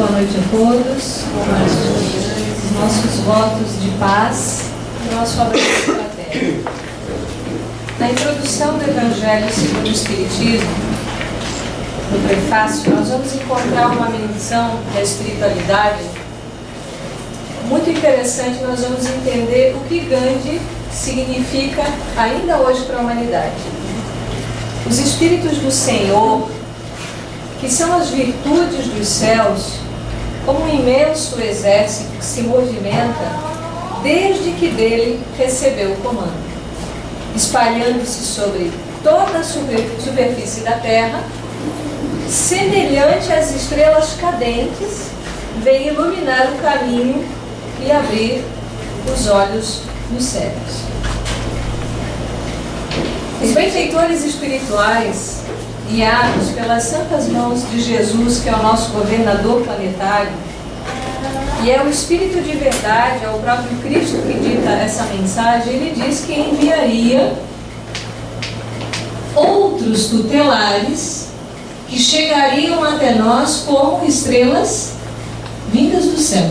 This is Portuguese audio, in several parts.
boa noite a todos. Os nossos votos de paz e nosso abraço fraterno. Na introdução do Evangelho segundo o Espiritismo, no prefácio, nós vamos encontrar uma menção da espiritualidade muito interessante. Nós vamos entender o que Gandhi significa ainda hoje para a humanidade. Os Espíritos do Senhor, que são as virtudes dos céus, como um imenso exército que se movimenta desde que dele recebeu o comando, espalhando-se sobre toda a superfície da terra, semelhante às estrelas cadentes, vem iluminar o caminho e abrir os olhos dos cegos. Os benfeitores espirituais, guiados pelas santas mãos de Jesus, que é o nosso governador planetário, e é o Espírito de verdade, é o próprio Cristo que dita essa mensagem. Ele diz que enviaria outros tutelares que chegariam até nós como estrelas vindas do céu.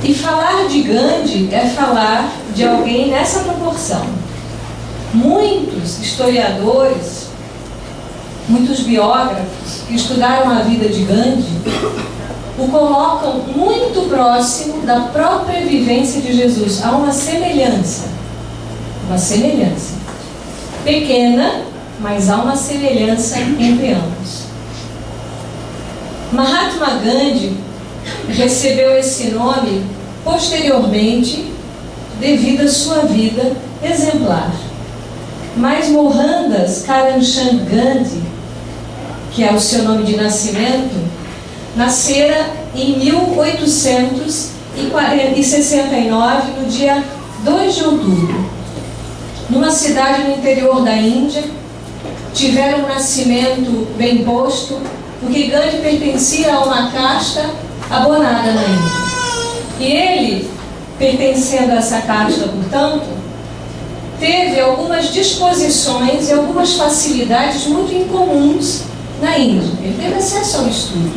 E falar de Gandhi é falar de alguém nessa proporção. Muitos historiadores, muitos biógrafos que estudaram a vida de Gandhi o colocam muito próximo da própria vivência de Jesus. Há uma semelhança, pequena, mas há uma semelhança entre ambos. Mahatma Gandhi recebeu esse nome posteriormente devido à sua vida exemplar. Mas Mohandas Karamchand Gandhi, que é o seu nome de nascimento, nascera em 1869, no dia 2 de outubro, numa cidade no interior da Índia. Tiveram um nascimento bem posto, porque Gandhi pertencia a uma casta abonada na Índia. E ele, pertencendo a essa casta, portanto, teve algumas disposições e algumas facilidades muito incomuns na Índia. Ele teve acesso ao estudo,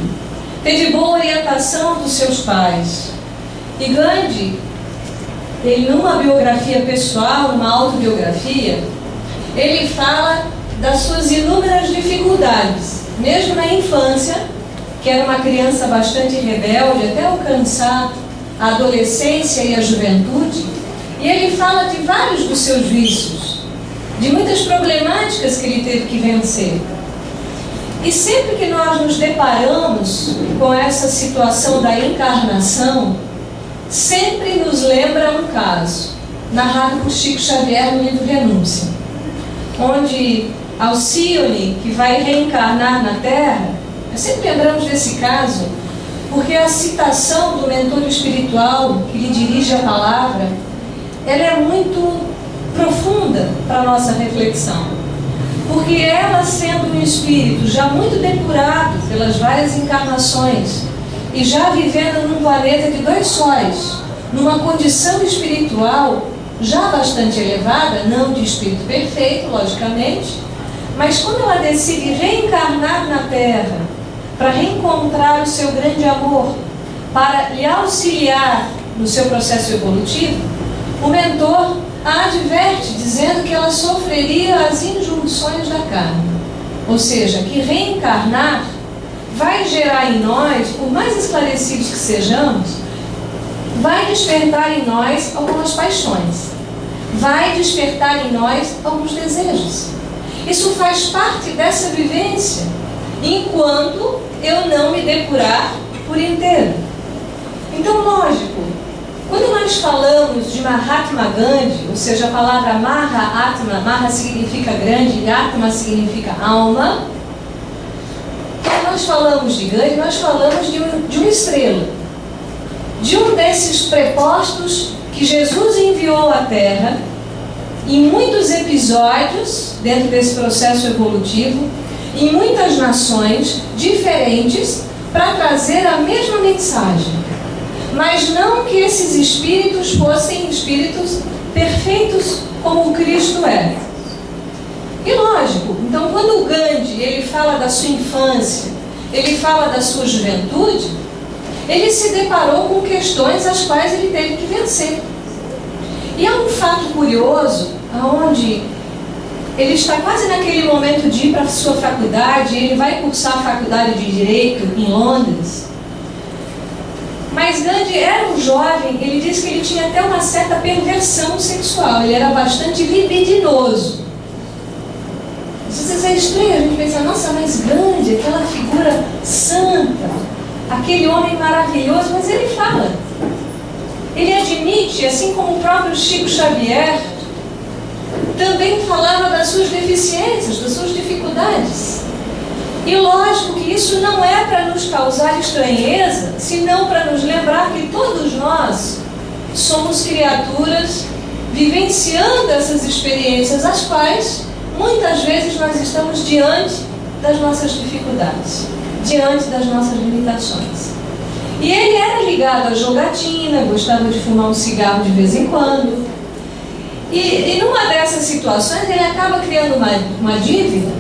teve boa orientação dos seus pais. E Gandhi, ele numa biografia pessoal, numa autobiografia, ele fala das suas inúmeras dificuldades, mesmo na infância, que era uma criança bastante rebelde, até alcançar a adolescência e a juventude. E ele fala de vários dos seus vícios, de muitas problemáticas que ele teve que vencer. E sempre que nós nos deparamos com essa situação da encarnação, sempre nos lembra um caso, narrado por Chico Xavier no livro Renúncia, onde Alcione, que vai reencarnar na Terra, nós sempre lembramos desse caso, porque a citação do mentor espiritual que lhe dirige a palavra, ela é muito profunda para a nossa reflexão. Porque ela, sendo um espírito já muito depurado pelas várias encarnações e já vivendo num planeta de 2 sóis, numa condição espiritual já bastante elevada, não de espírito perfeito, logicamente, mas quando ela decide reencarnar na Terra para reencontrar o seu grande amor, para lhe auxiliar no seu processo evolutivo, o mentor a adverte, dizendo que ela sofreria as injunções da carne. Ou seja, que reencarnar vai gerar em nós, por mais esclarecidos que sejamos, vai despertar em nós algumas paixões, vai despertar em nós alguns desejos. Isso faz parte dessa vivência, enquanto eu não me depurar por inteiro. Então, lógico, quando nós falamos de Mahatma Gandhi, ou seja, a palavra Mahatma, Maha significa grande e Atma significa alma, quando nós falamos de Gandhi, nós falamos de uma estrela, de um desses prepostos que Jesus enviou à Terra, em muitos episódios dentro desse processo evolutivo, em muitas nações diferentes, para trazer a mesma mensagem. Mas não que esses espíritos fossem espíritos perfeitos como o Cristo é. E lógico, então quando o Gandhi ele fala da sua infância ele fala da sua juventude, ele se deparou com questões as quais ele teve que vencer. E há um fato curioso, onde ele está quase naquele momento de ir para a sua faculdade, ele vai cursar a faculdade de Direito em Londres. Mas Gandhi era um jovem, ele disse que ele tinha até uma certa perversão sexual, ele era bastante libidinoso. Às vezes é estranho, a gente pensa, nossa, mas Gandhi, aquela figura santa, aquele homem maravilhoso, mas ele fala. Ele admite, assim como o próprio Chico Xavier, também falava das suas deficiências, das suas dificuldades. E lógico que isso não é para nos causar estranheza, senão para nos lembrar que todos nós somos criaturas vivenciando essas experiências, as quais muitas vezes nós estamos diante das nossas dificuldades, diante das nossas limitações. E ele era ligado à jogatina, gostava de fumar um cigarro de vez em quando. E numa dessas situações ele acaba criando uma dívida,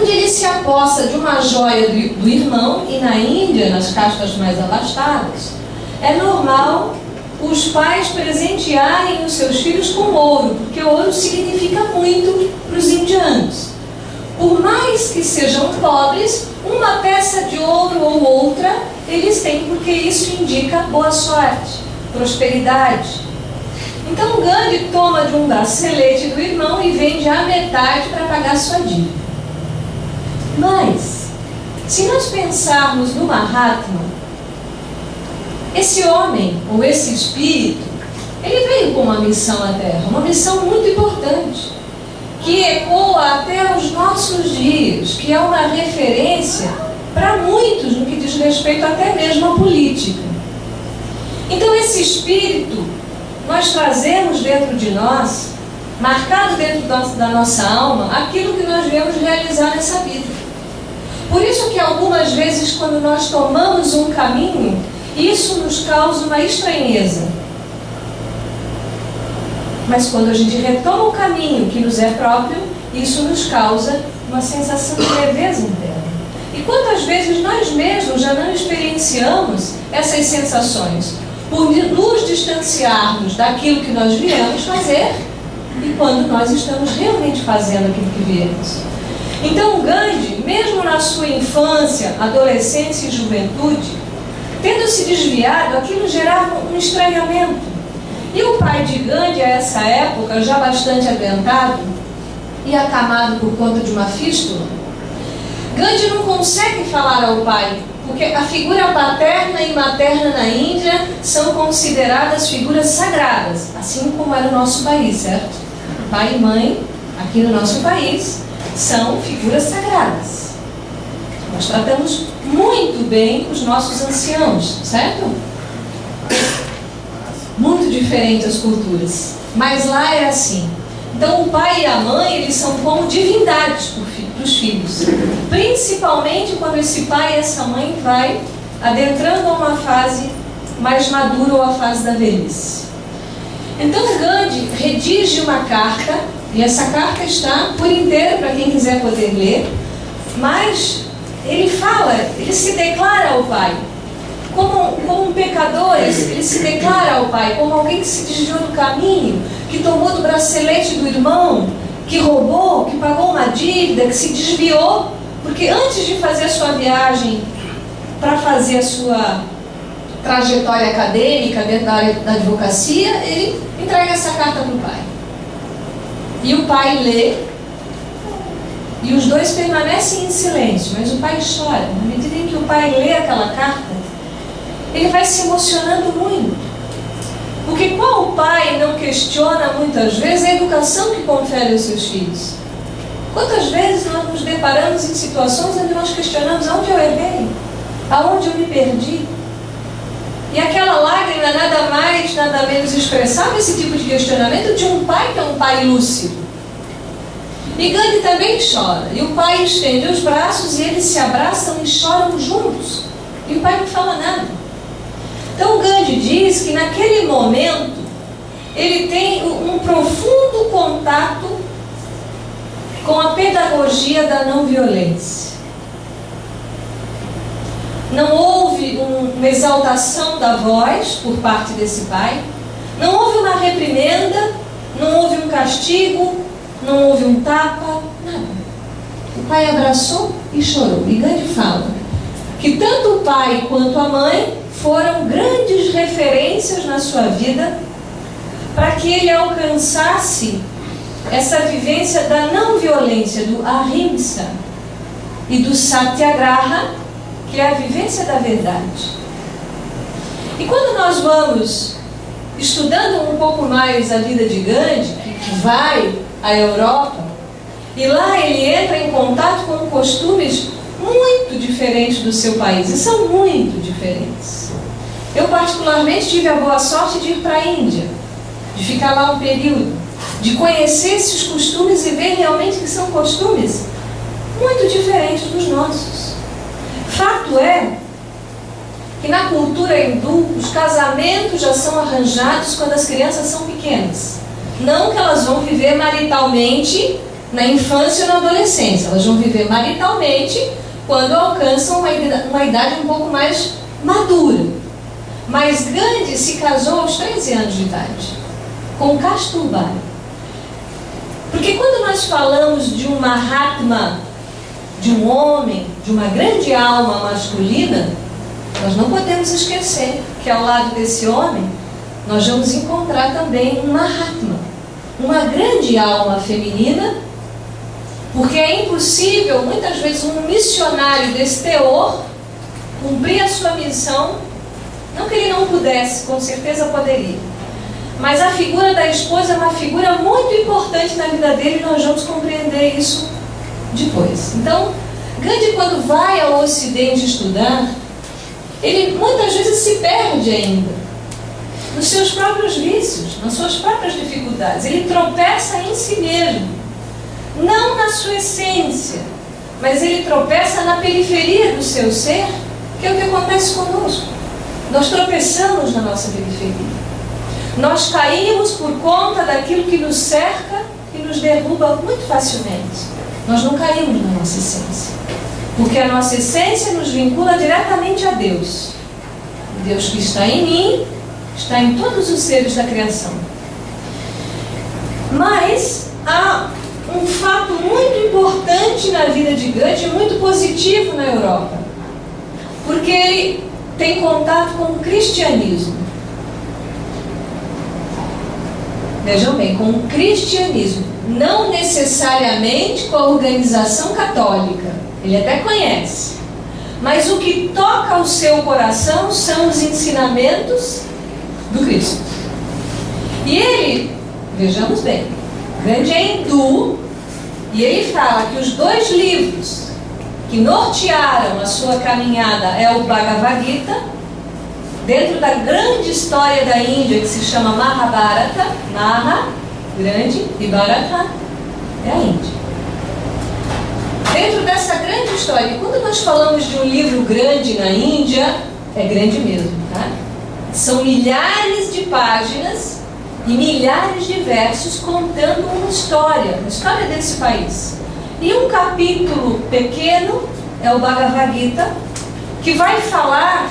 onde ele se apossa de uma joia do irmão. E na Índia, nas castas mais abastadas, é normal os pais presentearem os seus filhos com ouro, porque ouro significa muito para os indianos. Por mais que sejam pobres, uma peça de ouro ou outra eles têm, porque isso indica boa sorte, prosperidade. Então Gandhi toma de um bracelete do irmão e vende a metade para pagar sua dívida. Mas, se nós pensarmos no Mahatma, esse homem, ou esse espírito, ele veio com uma missão à Terra, uma missão muito importante, que ecoa até os nossos dias, que é uma referência para muitos no que diz respeito até mesmo à política. Então esse espírito nós trazemos dentro de nós, marcado dentro da nossa alma, aquilo que nós viemos realizar nessa vida. Por isso que algumas vezes quando nós tomamos um caminho, isso nos causa uma estranheza. Mas quando a gente retoma o caminho que nos é próprio, isso nos causa uma sensação de leveza interna. E quantas vezes nós mesmos já não experienciamos essas sensações? Por nos distanciarmos daquilo que nós viemos fazer e quando nós estamos realmente fazendo aquilo que viemos. Então Gandhi, mesmo na sua infância, adolescência e juventude, tendo se desviado, aquilo gerava um estranhamento. E o pai de Gandhi, a essa época, já bastante adiantado e acamado por conta de uma fístula, Gandhi não consegue falar ao pai, porque a figura paterna e materna na Índia são consideradas figuras sagradas, assim como era o nosso país, certo? Pai e mãe, aqui no nosso país, são figuras sagradas. Nós tratamos muito bem os nossos anciãos, certo? Muito diferente as culturas, mas lá é assim. Então o pai e a mãe, eles são como divindades para os filhos, principalmente quando esse pai e essa mãe vai adentrando a uma fase mais madura ou a fase da velhice. Então Gandhi redige uma carta, e essa carta está por inteiro para quem quiser poder ler, mas ele fala, ele se declara ao pai. Como um pecador, ele se declara ao pai, como alguém que se desviou do caminho, que tomou do bracelete do irmão, que roubou, que pagou uma dívida, que se desviou, porque antes de fazer a sua viagem para fazer a sua trajetória acadêmica dentro da área da advocacia, ele entrega essa carta para o pai. E o pai lê, e os dois permanecem em silêncio, mas o pai chora. Na medida em que o pai lê aquela carta, ele vai se emocionando muito. Porque qual pai não questiona muitas vezes a educação que confere aos seus filhos? Quantas vezes nós nos deparamos em situações onde nós questionamos aonde eu errei, aonde eu me perdi? E aquela lágrima nada mais, nada menos expressava esse tipo de questionamento de um pai que é um pai lúcido. E Gandhi também chora, e o pai estende os braços e eles se abraçam e choram juntos. E o pai não fala nada. Então Gandhi diz que naquele momento ele tem um profundo contato com a pedagogia da não violência. não houve uma exaltação da voz por parte desse pai, não houve uma reprimenda, não houve um castigo, não houve um tapa, nada. O pai abraçou e chorou. E Gandhi fala que tanto o pai quanto a mãe foram grandes referências na sua vida para que ele alcançasse essa vivência da não violência, do ahimsa e do satyagraha, que é a vivência da verdade. E quando nós vamos estudando um pouco mais a vida de Gandhi, que vai à Europa, e lá ele entra em contato com costumes muito diferentes do seu país, e são muito diferentes. Eu particularmente tive a boa sorte de ir para a Índia, de ficar lá um período, de conhecer esses costumes e ver realmente que são costumes muito diferentes dos nossos. Fato é que na cultura hindu os casamentos já são arranjados quando as crianças são pequenas. Não que elas vão viver maritalmente na infância ou na adolescência, elas vão viver maritalmente quando alcançam uma idade um pouco mais madura. Mas Gandhi se casou aos 13 anos de idade, com Kasturba. Porque quando nós falamos de um Mahatma, de um homem, de uma grande alma masculina, nós não podemos esquecer que ao lado desse homem nós vamos encontrar também um Mahatma, uma grande alma feminina, porque é impossível muitas vezes um missionário desse teor cumprir a sua missão. Não que ele não pudesse, com certeza poderia, mas a figura da esposa é uma figura muito importante na vida dele, e nós vamos compreender isso depois. Então, Gandhi, quando vai ao Ocidente estudar, ele muitas vezes se perde ainda nos seus próprios vícios, nas suas próprias dificuldades. Ele tropeça em si mesmo, não na sua essência, mas ele tropeça na periferia do seu ser, que é o que acontece conosco. Nós tropeçamos na nossa periferia. Nós caímos por conta daquilo que nos cerca e nos derruba muito facilmente. Nós não caímos na nossa essência, porque a nossa essência nos vincula diretamente a Deus. O Deus que está em mim, está em todos os seres da criação. Mas há um fato muito importante na vida de Gandhi, muito positivo na Europa, porque ele tem contato com o cristianismo. Vejam bem, com o cristianismo, não necessariamente com a organização católica, ele até conhece, mas o que toca o seu coração são os ensinamentos do Cristo. E ele, vejamos bem, Gandhi é hindu, e ele fala que os 2 livros que nortearam a sua caminhada é o Bhagavad Gita, dentro da grande história da Índia que se chama Mahabharata, Maha, grande, e Bharata é a Índia. Dentro dessa grande história, e quando nós falamos de um livro grande na Índia, é grande mesmo, tá? São milhares de páginas e milhares de versos contando uma história desse país. E um capítulo pequeno é o Bhagavad Gita, que vai falar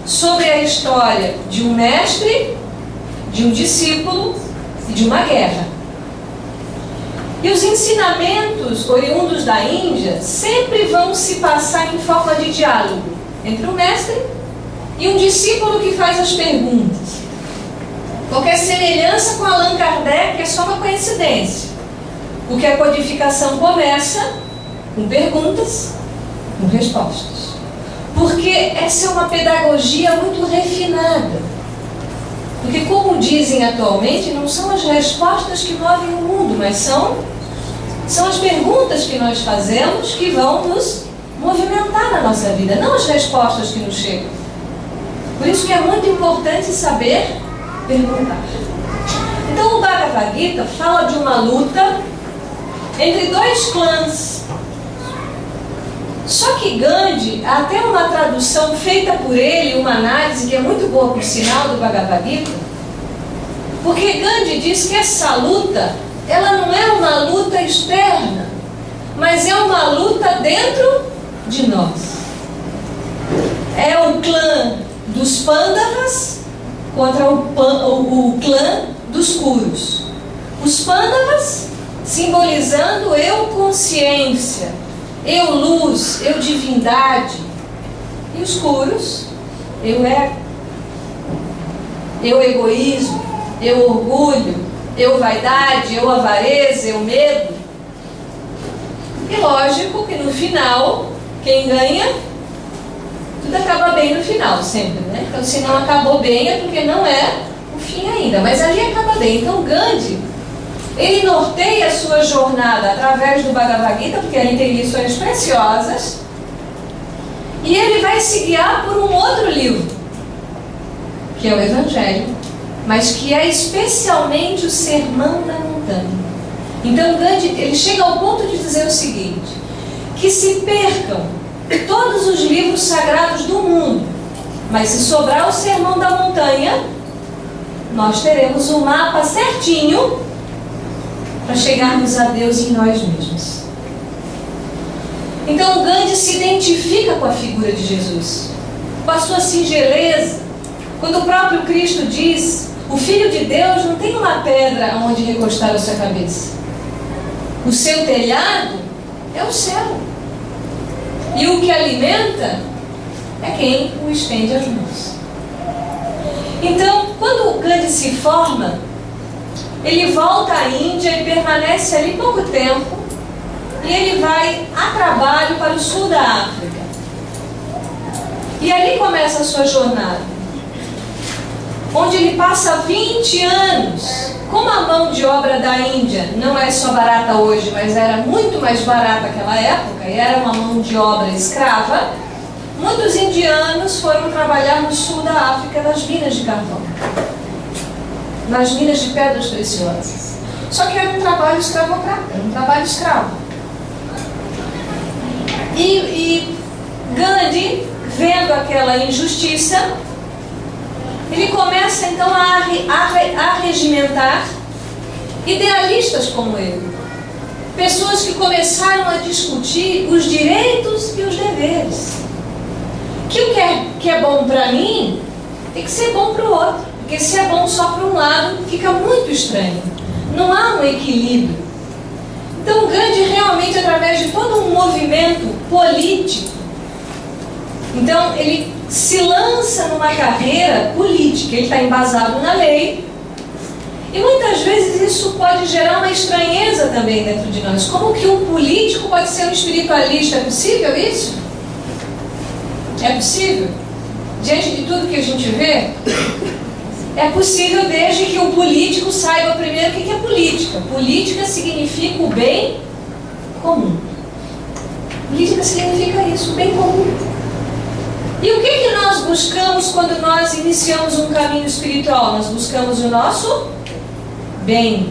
sobre a história de um mestre, de um discípulo e de uma guerra. E os ensinamentos oriundos da Índia sempre vão se passar em forma de diálogo entre o mestre e um discípulo que faz as perguntas. Qualquer semelhança com Allan Kardec é só uma coincidência, porque a codificação começa com perguntas, com respostas. Porque essa é uma pedagogia muito refinada. Porque, como dizem atualmente, não são as respostas que movem o mundo, mas são as perguntas que nós fazemos que vão nos movimentar na nossa vida, não as respostas que nos chegam. Por isso que é muito importante saber perguntar. Então, o Bhagavad Gita fala de uma luta entre 2 clãs. Só que Gandhi, há até uma tradução feita por ele, uma análise que é muito boa por sinal do Bhagavad Gita, porque Gandhi diz que essa luta, ela não é uma luta externa, mas é uma luta dentro de nós. é o clã dos Pândavas contra o clã dos Kurus. Os Pândavas simbolizando eu consciência, eu luz, eu divindade. E os Kurus, eu ego, eu egoísmo, eu orgulho, eu vaidade, eu avareza, eu medo. E lógico que no final, quem ganha, tudo acaba bem no final, sempre, né? Então, se não acabou bem é porque não é o fim ainda, mas ali acaba bem. Então, Gandhi, ele norteia a sua jornada através do Bhagavad Gita, porque ali tem lições preciosas, e ele vai se guiar por um outro livro, que é o Evangelho, mas que é especialmente o Sermão da Montanha. Então Gandhi, ele chega ao ponto de dizer o seguinte, que se percam todos os livros sagrados do mundo, mas se sobrar o Sermão da Montanha, nós teremos um mapa certinho para chegarmos a Deus em nós mesmos. Então Gandhi se identifica com a figura de Jesus, com a sua singeleza, quando o próprio Cristo diz: o Filho de Deus não tem uma pedra onde recostar a sua cabeça. O seu telhado é o céu. E o que alimenta é quem o estende as mãos. Então, quando Gandhi se forma, ele volta à Índia e permanece ali pouco tempo. E ele vai a trabalho para o sul da África. E ali começa a sua jornada, onde ele passa 20 anos. Como a mão de obra da Índia não é só barata hoje, mas era muito mais barata naquela época, e era uma mão de obra escrava, muitos indianos foram trabalhar no sul da África nas minas de carvão, nas minas de pedras preciosas. Só que era um trabalho escravocrata, era um trabalho escravo. E Gandhi, vendo aquela injustiça, ele começa então a regimentar idealistas como ele. Pessoas que começaram a discutir os direitos e os deveres. Que o que é bom para mim tem que ser bom para o outro. Porque se é bom só para um lado, fica muito estranho. Não há um equilíbrio. Então Gandhi realmente, através de todo um movimento político, então ele se lança numa carreira política, ele está embasado na lei, e muitas vezes isso pode gerar uma estranheza também dentro de nós. Como que um político pode ser um espiritualista? É possível isso? É possível? Diante de tudo que a gente vê, é possível desde que o político saiba primeiro o que é política. Política significa o bem comum. Política significa isso, o bem comum. E o que nós buscamos quando nós iniciamos um caminho espiritual? Nós buscamos o nosso bem,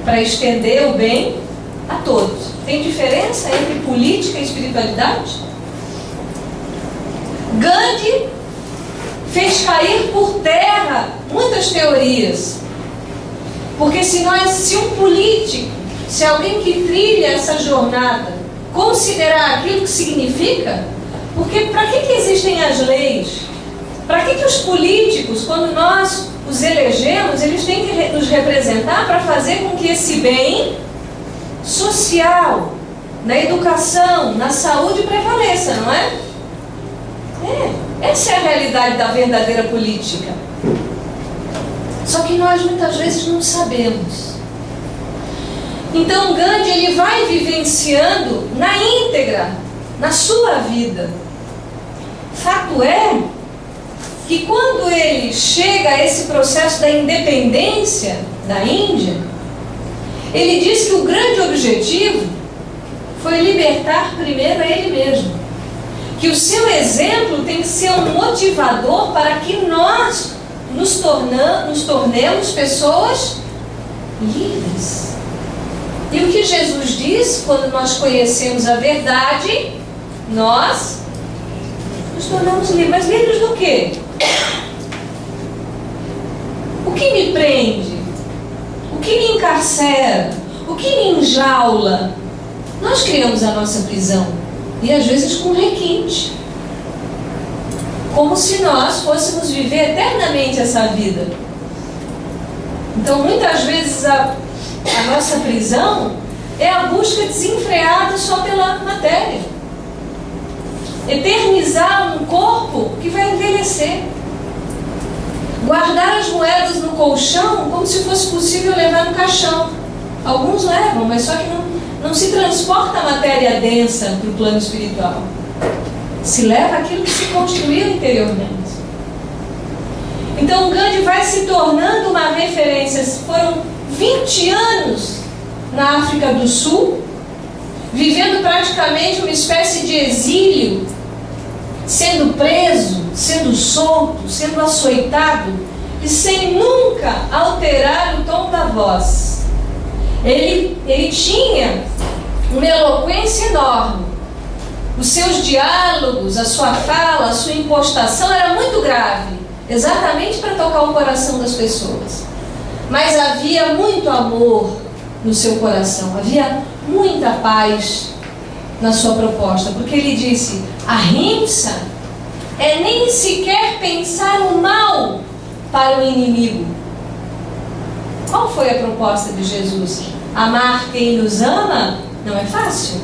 para estender o bem a todos. Tem diferença entre política e espiritualidade? Gandhi fez cair por terra muitas teorias. Porque se um político, se alguém que trilha essa jornada, considerar aquilo que significa, porque para que existem as leis? Para que os políticos, quando nós os elegemos, eles têm que nos representar para fazer com que esse bem social, na educação, na saúde prevaleça, não é? Essa é a realidade da verdadeira política. Só que nós muitas vezes não sabemos. Então Gandhi, ele vai vivenciando na íntegra, na sua vida. Fato é que quando ele chega a esse processo da independência da Índia, ele diz que o grande objetivo foi libertar primeiro a ele mesmo. Que o seu exemplo tem que ser um motivador para que nós nos tornemos pessoas livres. E o que Jesus diz, quando nós conhecemos a verdade, nós nos tornamos livres. Mas livres do quê? O que me prende? O que me encarcera? O que me enjaula? Nós criamos a nossa prisão. E às vezes com requinte. como se nós fôssemos viver eternamente essa vida. Então, muitas vezes, a nossa prisão é a busca desenfreada só pela matéria. Eternizar um corpo que vai envelhecer. Guardar as moedas no colchão como se fosse possível levar no caixão. Alguns levam, mas só que não se transporta a matéria densa para o plano espiritual. Se leva aquilo que se construiu interiormente. Então Gandhi vai se tornando uma referência. Foram 20 anos na África do Sul, vivendo praticamente uma espécie de exílio, sendo preso, sendo solto, sendo açoitado, e sem nunca alterar o tom da voz. Ele tinha uma eloquência enorme. Os seus diálogos, a sua fala, a sua impostação era muito grave, exatamente para tocar o coração das pessoas. Mas havia muito amor no seu coração, havia muita paz na sua proposta, porque ele disse: ahimsa é nem sequer pensar o mal para o inimigo. Qual foi a proposta de Jesus? Amar quem nos ama não é fácil.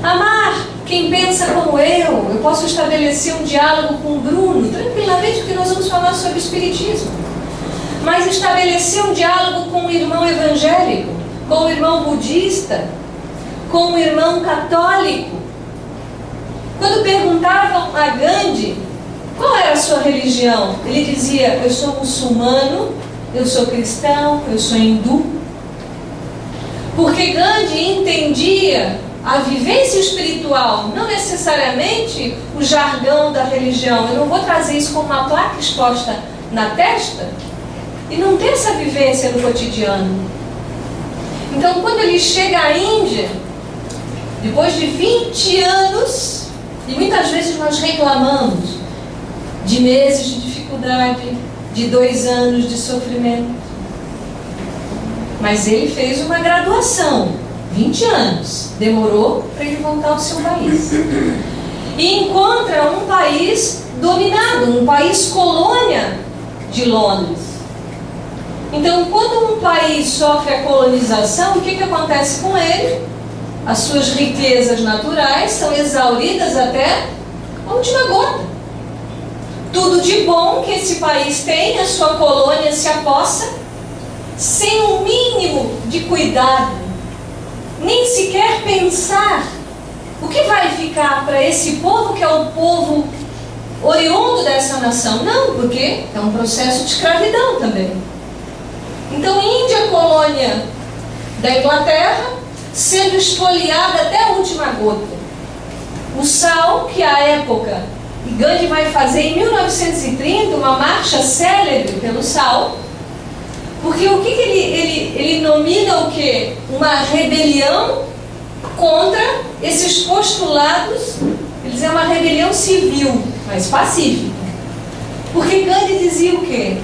Amar quem pensa como eu posso estabelecer um diálogo com o Bruno, tranquilamente, porque nós vamos falar sobre espiritismo. Mas estabelecer um diálogo com o irmão evangélico, com o irmão budista, com o irmão católico. Quando perguntavam a Gandhi qual era a sua religião, ele dizia: eu sou muçulmano, eu sou cristão, eu sou hindu. Porque Gandhi entendia a vivência espiritual, não necessariamente o jargão da religião. Eu não vou trazer isso como uma placa exposta na testa e não ter essa vivência no cotidiano. Então, quando ele chega à Índia, depois de 20 anos, e muitas vezes nós reclamamos de meses de dificuldade, de 2 anos de sofrimento, mas ele fez uma graduação, 20 anos, demorou para ele voltar ao seu país. E encontra um país dominado, um país colônia de Londres. Então, quando um país sofre a colonização, o que acontece com ele? As suas riquezas naturais são exauridas até a última gota. Tudo de bom que esse país tem, a sua colônia se apossa, sem um mínimo de cuidado, nem sequer pensar o que vai ficar para esse povo que é o povo oriundo dessa nação. Não, porque é um processo de escravidão também. Então, Índia, colônia da Inglaterra, sendo espoliada até a última gota. O sal, que à época, e Gandhi vai fazer em 1930 uma marcha célebre pelo sal, porque o que ele nomina o quê? Uma rebelião contra esses postulados. Ele diz: é uma rebelião civil, mas pacífica. Porque Gandhi dizia o quê?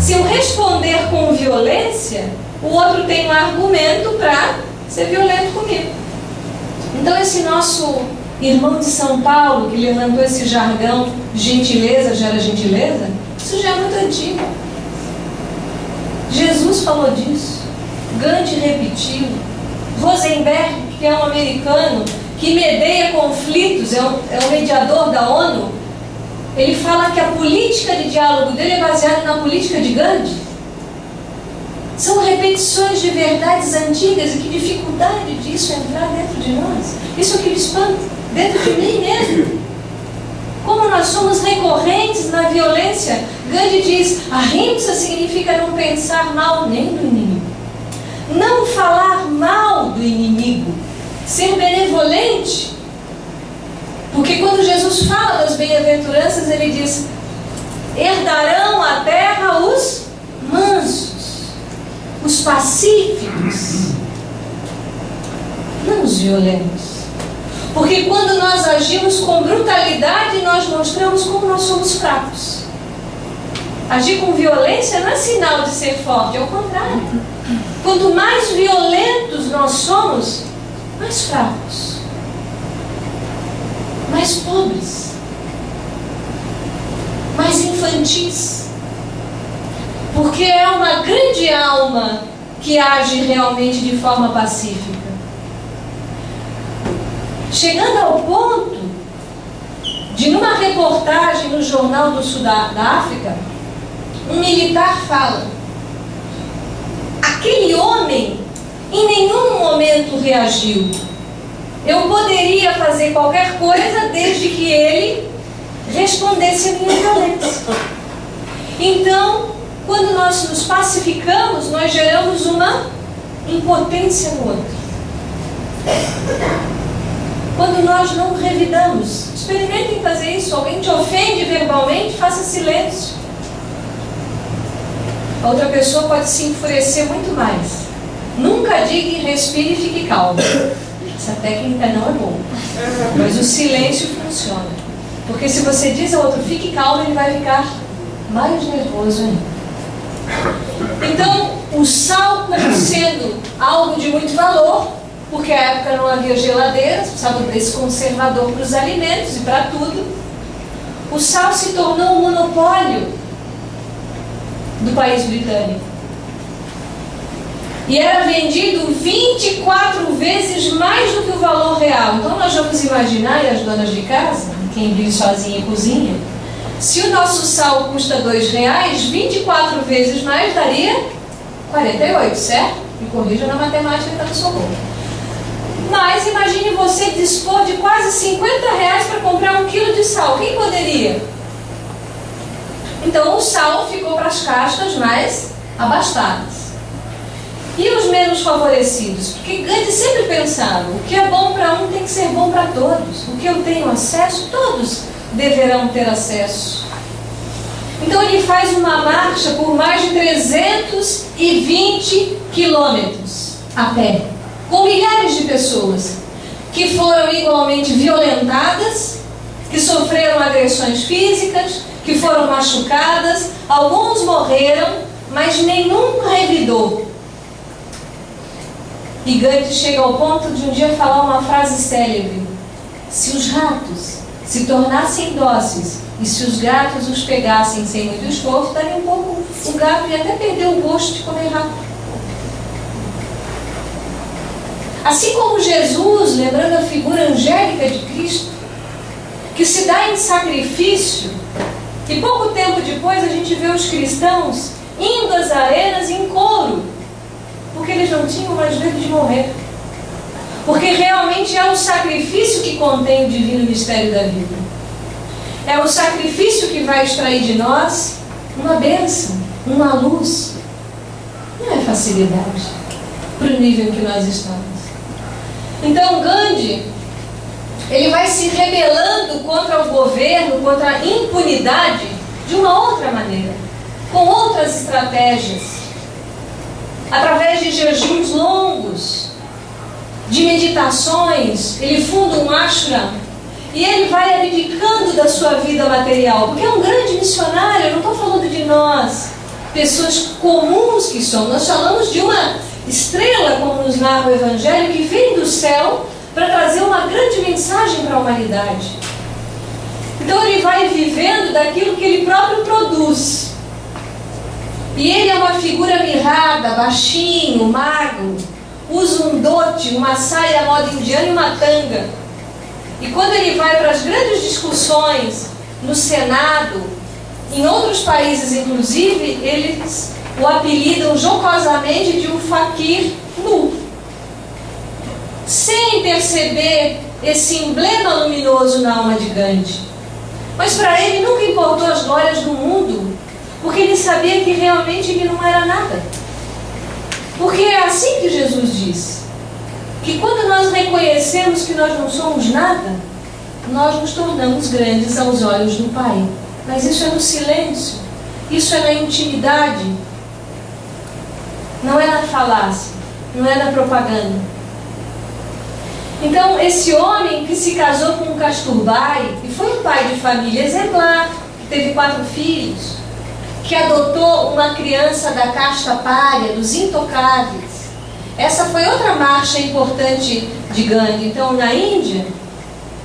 Se eu responder com violência, o outro tem um argumento para ser violento comigo. Então esse nosso irmão de São Paulo, que levantou esse jargão, gentileza gera gentileza, isso já é muito antigo. Jesus falou disso, Gandhi repetiu, Rosenberg, que é um americano que medeia conflitos, é um mediador da ONU, ele fala que a política de diálogo dele é baseada na política de Gandhi. São repetições de verdades antigas, e que dificuldade disso entrar dentro de nós. Isso é o que me espanta, dentro de mim mesmo. Como nós somos recorrentes na violência. Gandhi diz: ahimsa significa não pensar mal nem do inimigo, não falar mal do inimigo, ser benevolente. Porque quando Jesus fala das bem-aventuranças, ele diz: herdarão a terra os mansos, os pacíficos, não os violentos. Porque quando nós agimos com brutalidade, nós mostramos como nós somos fracos. Agir com violência não é sinal de ser forte, é o contrário. Quanto mais violentos nós somos, mais fracos, mais pobres. mais infantis. Porque é uma grande alma que age realmente de forma pacífica. Chegando ao ponto de, numa reportagem no Jornal do Sul da África, um militar fala: aquele homem em nenhum momento reagiu. Eu poderia fazer qualquer coisa desde que ele respondesse a minha violência. Então, quando nós nos pacificamos, nós geramos uma impotência no outro. Quando nós não revidamos, experimentem fazer isso. Alguém te ofende verbalmente, faça silêncio. A outra pessoa pode se enfurecer muito mais. Nunca diga respire e fique calmo. Essa técnica não é boa. Mas o silêncio funciona. Porque se você diz ao outro fique calmo, ele vai ficar mais nervoso ainda. Então, o sal como sendo algo de muito valor, porque na época não havia geladeiras, precisava desse conservador para os alimentos e para tudo. O sal se tornou um monopólio do país britânico. E era vendido 24 vezes mais do que o valor real. Então nós vamos imaginar, e as donas de casa, quem vive sozinha e cozinha, se o nosso sal custa R$2, 24 vezes mais daria 48, certo? Me corrija na matemática que está no seu bolso. Mas imagine você dispor de quase R$50 para comprar 1 quilo de sal. Quem poderia? Então o sal ficou para as castas mais abastadas. E os menos favorecidos? Porque Gandhi sempre pensava, o que é bom para um tem que ser bom para todos. O que eu tenho acesso, todos deverão ter acesso. Então ele faz uma marcha por mais de 320 quilômetros a pé, com milhares de pessoas que foram igualmente violentadas, que sofreram agressões físicas, que foram machucadas, alguns morreram, mas nenhum revidou. E Gandhi chega ao ponto de um dia falar uma frase célebre: se os ratos se tornassem dóceis e se os gatos os pegassem sem muito esforço, daria um pouco, o gato ia até perder o gosto de comer rato. Assim como Jesus, lembrando a figura angélica de Cristo, que se dá em sacrifício, e pouco tempo depois a gente vê os cristãos indo às arenas em coro, porque eles não tinham mais medo de morrer. Porque realmente é o sacrifício que contém o divino mistério da vida. É o sacrifício que vai extrair de nós uma bênção, uma luz. Não é facilidade para o nível em que nós estamos. Então Gandhi, ele vai se rebelando contra o governo, contra a impunidade, de uma outra maneira, com outras estratégias. Através de jejuns longos, de meditações, ele funda um ashram e ele vai abdicando da sua vida material, porque é um grande missionário. Eu não estou falando de nós, pessoas comuns que somos, nós falamos de uma estrela, como nos narra o Evangelho, que vem do céu para trazer uma grande mensagem para a humanidade. Então ele vai vivendo daquilo que ele próprio produz. E ele é uma figura mirrada, baixinho, magro, usa um dote, uma saia à moda indiana e uma tanga. E quando ele vai para as grandes discussões no Senado, em outros países inclusive, eles o apelidam jocosamente de um faquir nu, sem perceber esse emblema luminoso na alma de Gandhi. Mas para ele nunca importou as glórias do mundo, porque ele sabia que realmente ele não era nada. Porque é assim que Jesus diz, que quando nós reconhecemos que nós não somos nada, nós nos tornamos grandes aos olhos do Pai. Mas isso é no silêncio, isso é na intimidade, não é na falácia, não é na propaganda. Então esse homem que se casou com um Kasturbai, e foi um pai de família exemplar, que teve 4 filhos, que adotou uma criança da casta pária, dos intocáveis. Essa foi outra marcha importante de Gandhi. Então, na Índia,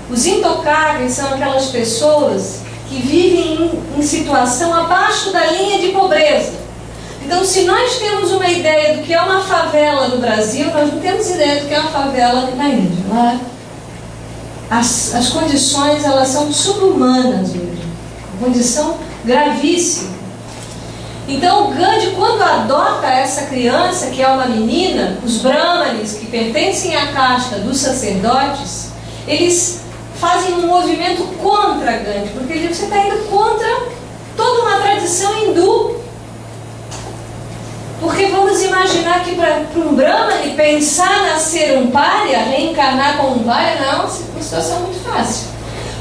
os intocáveis são aquelas pessoas que que vivem em situação abaixo da linha de pobreza. Então, se nós temos uma ideia do que é uma favela no Brasil, nós não temos ideia do que é uma favela na Índia. Lá, as condições, elas são subhumanas hoje. Uma condição gravíssima. Então, o Gandhi, quando adota essa criança, que é uma menina, os brahmanes, que pertencem à casta dos sacerdotes, eles fazem um movimento contra Gandhi, porque ele diz: você está indo contra toda uma tradição hindu. Porque vamos imaginar que para um brahmane pensar nascer um pária, reencarnar como um pária, não, é uma situação muito fácil.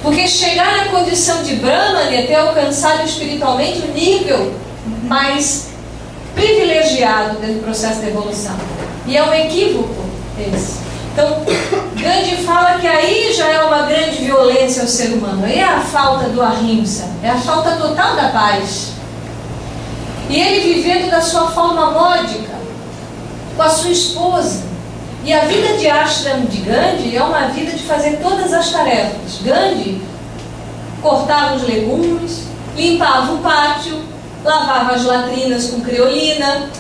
Porque chegar na condição de brahmane é ter alcançado espiritualmente o nível mais privilegiado dentro do processo de evolução. E é um equívoco esse. Então, Gandhi fala que aí já é uma grande violência ao ser humano. Aí é a falta do ahimsa, é a falta total da paz. E ele vivendo da sua forma módica, com a sua esposa. E a vida de ashram de Gandhi é uma vida de fazer todas as tarefas. Gandhi cortava os legumes, limpava o pátio, lavava as latrinas com criolina,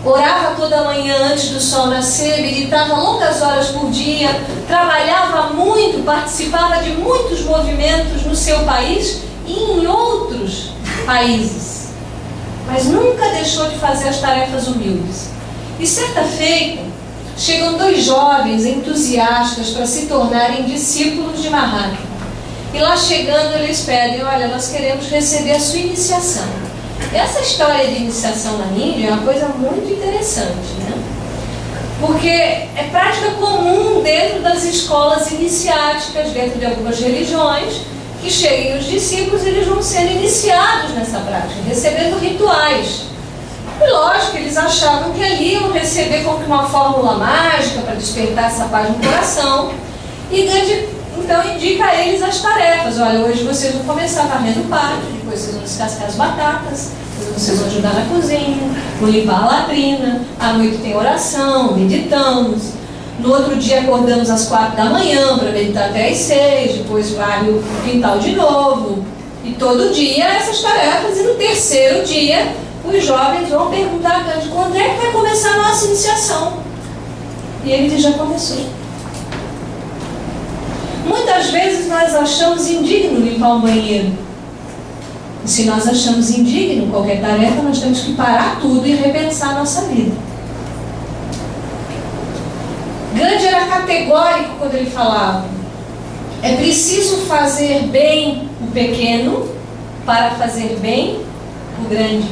orava toda manhã antes do sol nascer, meditava longas horas por dia, trabalhava muito, participava de muitos movimentos no seu país e em outros países. Mas nunca deixou de fazer as tarefas humildes. E certa feita, chegam dois jovens entusiastas para se tornarem discípulos de Mahatma. E lá chegando eles pedem: olha, nós queremos receber a sua iniciação. Essa história de iniciação na Índia é uma coisa muito interessante, né? Porque é prática comum dentro das escolas iniciáticas, dentro de algumas religiões, que cheguem os discípulos e eles vão sendo iniciados nessa prática, recebendo rituais. E lógico, eles achavam que ali iam receber como uma fórmula mágica para despertar essa paz no coração. E Gandhi então indica a eles as tarefas: olha, hoje vocês vão começar varrendo o pátio, depois vocês vão descascar as batatas, depois vocês vão ajudar na cozinha, vão limpar a latrina, à noite tem oração, meditamos. No outro dia acordamos às 4 da manhã para meditar até às 6, depois varre o quintal de novo. E todo dia essas tarefas, e no terceiro dia os jovens vão perguntar a Gandhi: quando é que vai começar a nossa iniciação? E ele diz: já começou. Muitas vezes nós achamos indigno limpar um banheiro. E se nós achamos indigno qualquer tarefa, nós temos que parar tudo e repensar a nossa vida. Gandhi era categórico quando ele falava: é preciso fazer bem o pequeno para fazer bem o grande.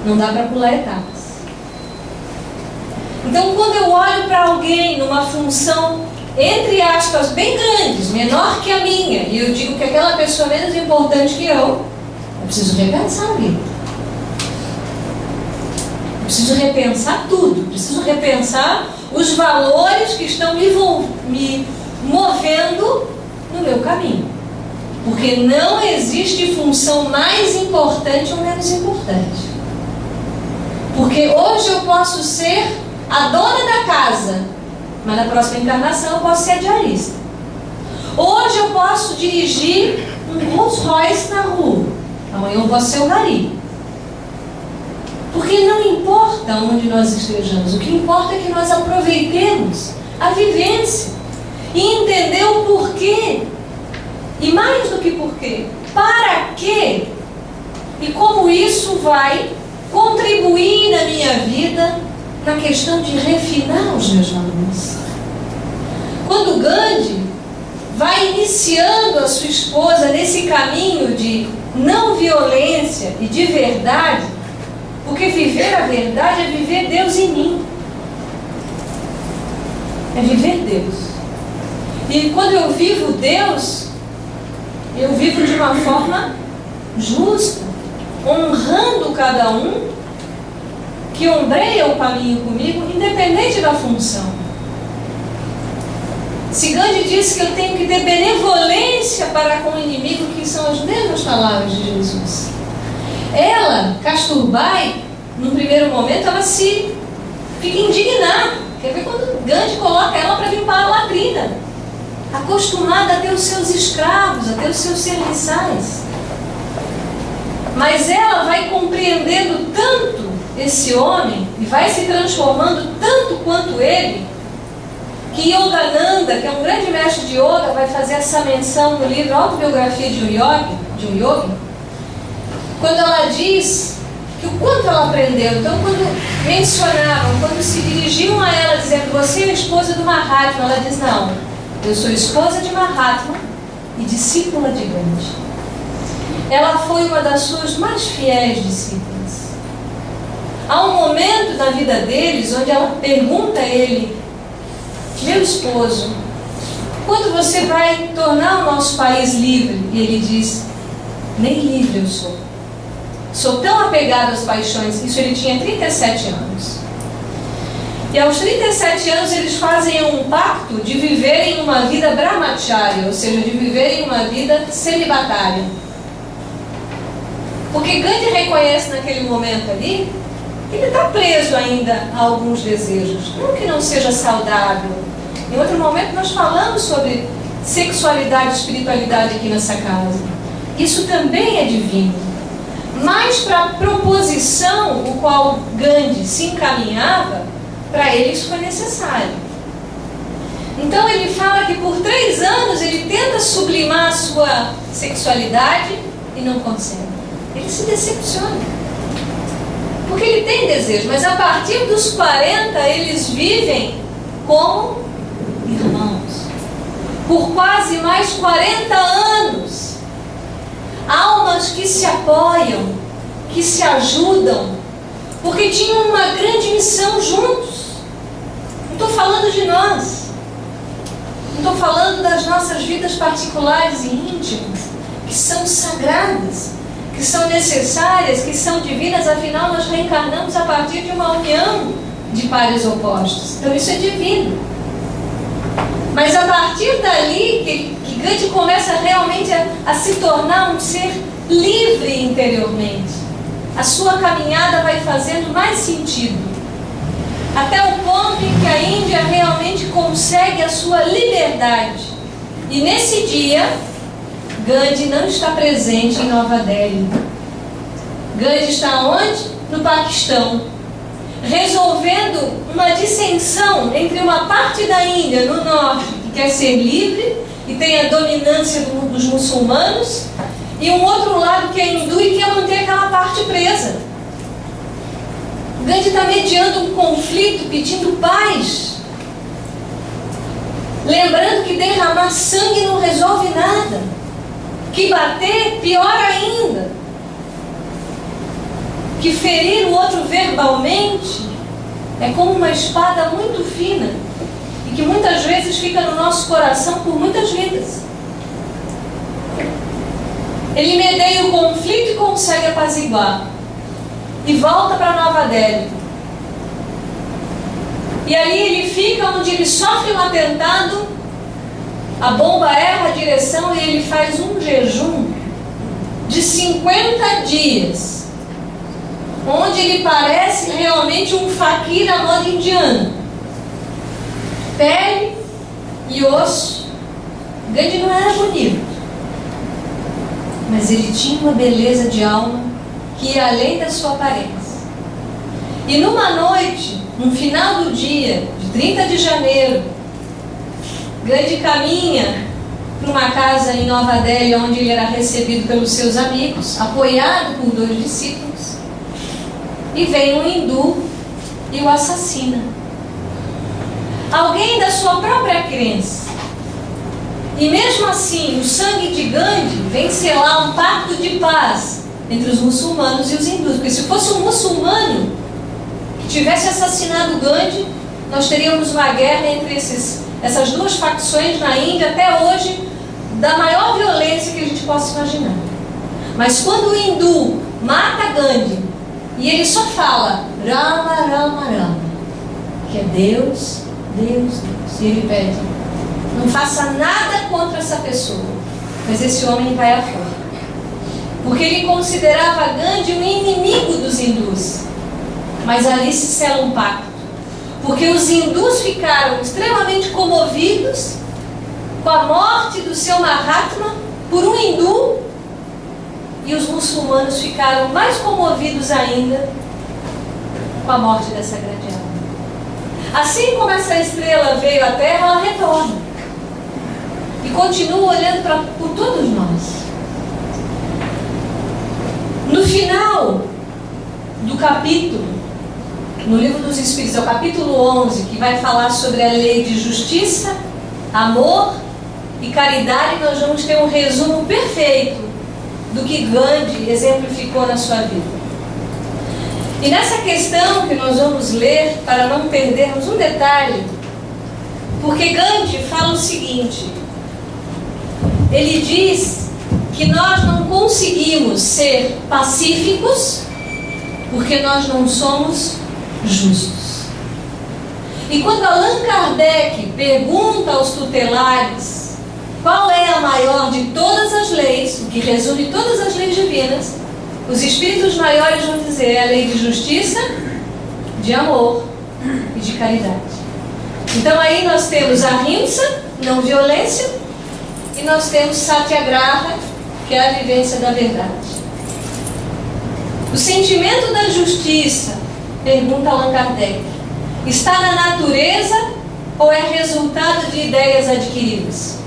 Não dá para pular etapas. Então, quando eu olho para alguém numa função, entre aspas, bem grandes, menor que a minha, e eu digo que aquela pessoa é menos importante que eu preciso repensar a vida. Eu preciso repensar tudo. Preciso repensar os valores que estão me movendo no meu caminho. Porque não existe função mais importante ou menos importante. Porque hoje eu posso ser a dona da casa, mas na próxima encarnação eu posso ser a diarista. Hoje eu posso dirigir um Rolls Royce na rua, amanhã eu posso ser o gari. Porque não importa onde nós estejamos, o que importa é que nós aproveitemos a vivência e entender o porquê. E mais do que porquê, para quê? E como isso vai contribuir na minha vida na questão de refinar os meus valores. Quando Gandhi vai iniciando a sua esposa nesse caminho de não violência e de verdade, porque viver a verdade é viver Deus em mim. É viver Deus. E quando eu vivo Deus, eu vivo de uma forma justa, honrando cada um que ombreia o caminho comigo, independente da função. Se Gandhi disse que eu tenho que ter benevolência para com o inimigo, que são as mesmas palavras de Jesus. Ela, Kasturbai, no primeiro momento, ela se fica indignada. Quer ver quando Gandhi coloca ela para limpar a latrina? Acostumada a ter os seus escravos, a ter os seus serviçais. Mas ela vai compreendendo tanto esse homem e vai se transformando tanto quanto ele, que Yogananda, que é um grande mestre de yoga, vai fazer essa menção no livro Autobiografia de um Yogi, quando ela diz que o quanto ela aprendeu. Então, quando mencionavam, quando se dirigiam a ela dizendo, você é a esposa do Mahatma, ela diz, não, eu sou esposa de Mahatma e discípula de Gandhi. Ela foi uma das suas mais fiéis discípulas. Há um momento na vida deles onde ela pergunta a ele, meu esposo, quando você vai tornar o nosso país livre? E ele diz, nem livre eu sou. Sou tão apegado às paixões. Isso ele tinha 37 anos. E aos 37 anos eles fazem um pacto de viverem uma vida brahmacharya, ou seja, de viverem uma vida celibatária. Porque Gandhi reconhece naquele momento ali que ele está preso ainda a alguns desejos. Não que não seja saudável. Em outro momento nós falamos sobre sexualidade e espiritualidade aqui nessa casa. Isso também é divino. Mas para a proposição o qual Gandhi se encaminhava, para ele isso foi necessário. Então ele fala que por 3 anos ele tenta sublimar a sua sexualidade e não consegue. Ele se decepciona. Porque ele tem desejo, mas a partir dos 40 eles vivem como irmãos. Por quase mais 40 anos. Almas que se apoiam, que se ajudam, porque tinham uma grande missão juntos. Não estou falando de nós. Não estou falando das nossas vidas particulares e íntimas, que são sagradas, que são necessárias, que são divinas, afinal nós reencarnamos a partir de uma união de pares opostos. Então isso é divino. Mas a partir dali que Gandhi começa realmente a se tornar um ser livre interiormente. A sua caminhada vai fazendo mais sentido. Até o ponto em que a Índia realmente consegue a sua liberdade. E nesse dia, Gandhi não está presente em Nova Delhi. Gandhi está onde? No Paquistão. Resolvendo uma dissensão entre uma parte da Índia, no norte, que quer ser livre e tem a dominância dos muçulmanos, e um outro lado que é hindu e quer manter aquela parte presa. Gandhi está mediando um conflito, pedindo paz. Lembrando que derramar sangue não resolve nada. Que bater, pior ainda. Que ferir o outro verbalmente é como uma espada muito fina e que muitas vezes fica no nosso coração por muitas vidas. Ele medeia o conflito e consegue apaziguar. E volta para Nova Delhi. E ali ele fica onde ele sofre um atentado, a bomba erra a direção e ele faz um jejum de 50 dias. Onde ele parece realmente um faquir à moda indiana. Pele e osso. Gandhi não era bonito, mas ele tinha uma beleza de alma que ia além da sua aparência. E numa noite, no final do dia, de 30 de janeiro, Gandhi caminha para uma casa em Nova Delhi, onde ele era recebido pelos seus amigos, apoiado por 2 discípulos. E vem um hindu e o assassina. Alguém da sua própria crença. E mesmo assim, o sangue de Gandhi vem selar um pacto de paz entre os muçulmanos e os hindus. Porque se fosse um muçulmano que tivesse assassinado Gandhi, nós teríamos uma guerra entre essas 2 facções na Índia até hoje, da maior violência que a gente possa imaginar. Mas quando o hindu mata Gandhi, e ele só fala Rama, Rama, Rama, que é Deus, Deus, Deus. E ele pede, não faça nada contra essa pessoa, mas esse homem vai à forca. Porque ele considerava Gandhi um inimigo dos hindus. Mas ali se sela um pacto. Porque os hindus ficaram extremamente comovidos com a morte do seu Mahatma por um hindu e os muçulmanos ficaram mais comovidos ainda com a morte dessa grande alma. Assim como essa estrela veio à Terra, ela retorna e continua olhando por todos nós. No final do capítulo, no Livro dos Espíritos, é o capítulo 11, que vai falar sobre a lei de justiça, amor e caridade, nós vamos ter um resumo perfeito do que Gandhi exemplificou na sua vida. E nessa questão que nós vamos ler, para não perdermos um detalhe, porque Gandhi fala o seguinte: ele diz que nós não conseguimos ser pacíficos porque nós não somos justos. E quando Allan Kardec pergunta aos tutelares qual é a maior de todas as leis, o que resume todas as leis divinas, os espíritos maiores vão dizer: é a lei de justiça, de amor e de caridade. Então aí nós temos a ahimsa, não violência, e nós temos satyagraha, que é a vivência da verdade. O sentimento da justiça, pergunta Allan Kardec, está na natureza ou é resultado de ideias adquiridas?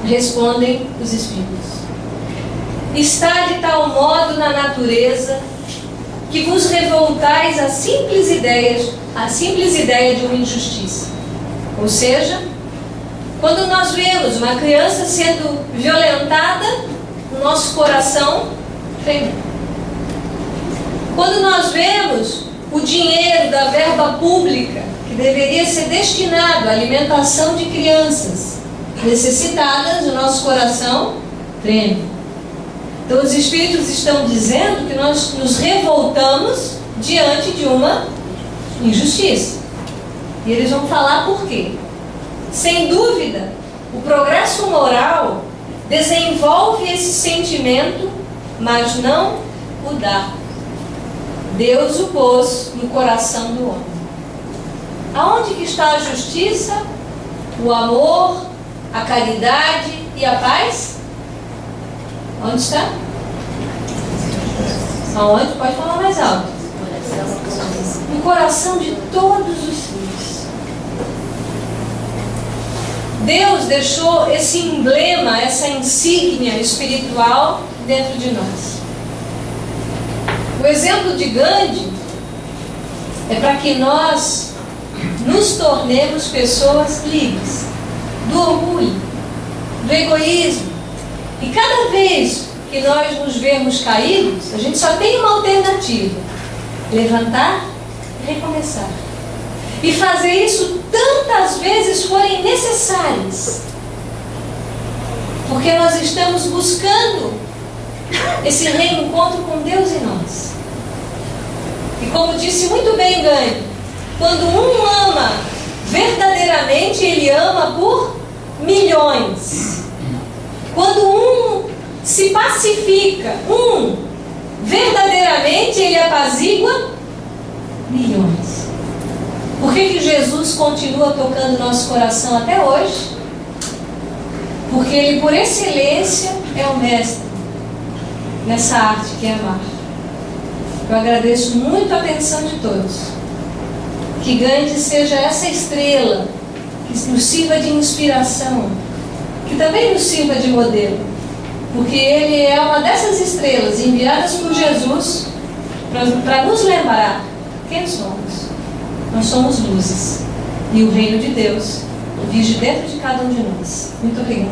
Respondem os espíritos: está de tal modo na natureza que vos revoltais à simples ideia de uma injustiça. Ou seja, quando nós vemos uma criança sendo violentada, o nosso coração treme. Quando nós vemos o dinheiro da verba pública, que deveria ser destinado à alimentação de crianças necessitadas, o nosso coração treme. Então os espíritos estão dizendo que nós nos revoltamos diante de uma injustiça. E eles vão falar por quê. Sem dúvida, o progresso moral desenvolve esse sentimento, mas não o dá. Deus o pôs no coração do homem. Aonde que está a justiça, o amor, a caridade e a paz? Onde está? Aonde? Pode falar mais alto. No coração de todos os filhos. Deus deixou esse emblema, essa insígnia espiritual dentro de nós. O exemplo de Gandhi é para que nós nos tornemos pessoas livres do orgulho, do egoísmo. E cada vez que nós nos vermos caídos, a gente só tem uma alternativa: levantar e recomeçar. E fazer isso tantas vezes forem necessárias. Porque nós estamos buscando esse reencontro com Deus em nós. E como disse muito bem Gandhi, quando um ama verdadeiramente, ele ama por milhões. Quando um se pacifica, verdadeiramente, ele apazigua milhões. Por que Jesus continua tocando nosso coração até hoje? Porque ele, por excelência, é o mestre nessa arte que é amar. Eu agradeço muito a atenção de todos. Que Gandhi seja essa estrela que nos sirva de inspiração, que também nos sirva de modelo, porque ele é uma dessas estrelas enviadas por Jesus para nos lembrar quem somos. Nós somos luzes e o reino de Deus vive dentro de cada um de nós. Muito obrigada.